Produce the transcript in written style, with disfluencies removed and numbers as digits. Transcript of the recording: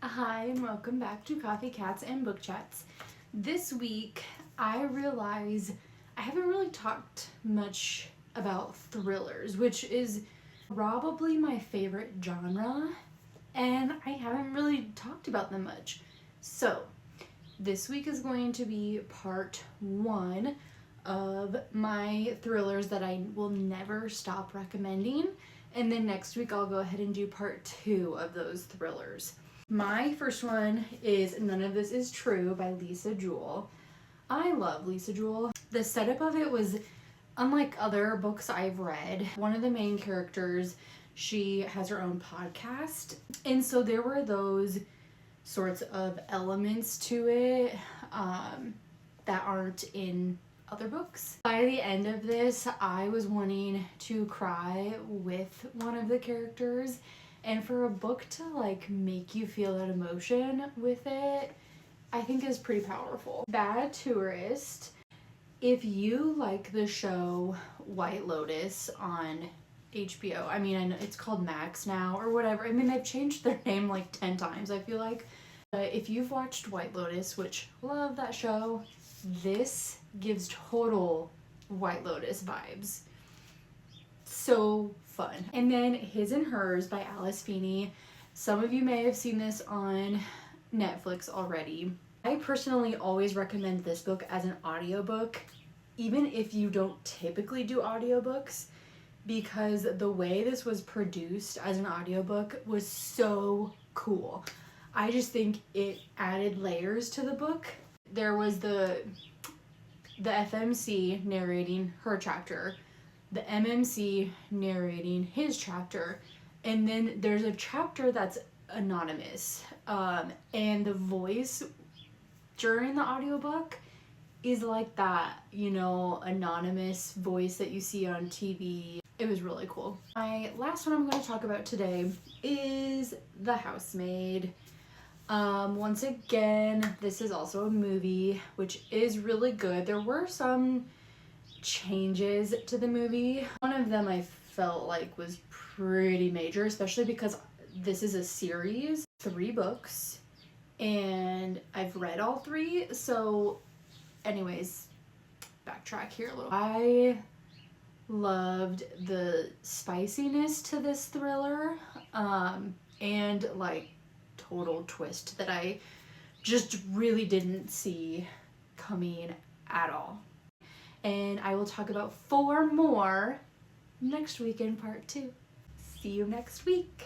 Hi, and welcome back to Coffee Cats and Book Chats. This week, I realize I haven't really talked much about thrillers, which is probably my favorite genre, and I haven't really talked about them much. So, this week is going to be part one of my thrillers that I will never stop recommending, and then next week I'll go ahead and do part two of those thrillers. My first one is None of This Is True by Lisa Jewell. I love Lisa Jewell. The setup of it was unlike other books I've read. One of the main characters, she has her own podcast, and so there were those sorts of elements to it that aren't in other books. By the end of this, I was wanting to cry with one of the characters. And for a book to make you feel that emotion with it, I think is pretty powerful. Bad Tourist. If you like the show White Lotus on HBO, I know it's called Max now or whatever. They've changed their name like 10 times, I feel like. But if you've watched White Lotus, which love that show, this gives total White Lotus vibes. So fun. And then His and Hers by Alice Feeney. Some of you may have seen this on Netflix already. I personally always recommend this book as an audiobook, even if you don't typically do audiobooks, because the way this was produced as an audiobook was so cool. I just think it added layers to the book. There was the FMC narrating her chapter, the MMC narrating his chapter, and then there's a chapter that's anonymous, and the voice during the audiobook is like that, anonymous voice that you see on TV. It was really cool. My last one I'm going to talk about today is The Housemaid. Once again, this is also a movie, which is really good. There were some changes to the movie. One of them I felt like was pretty major, especially because this is a series, 3 books, and I've read all 3. So anyways, backtrack here a little. I loved the spiciness to this thriller, and total twist that I just really didn't see coming at all. And I will talk about 4 more next week in part 2. See you next week.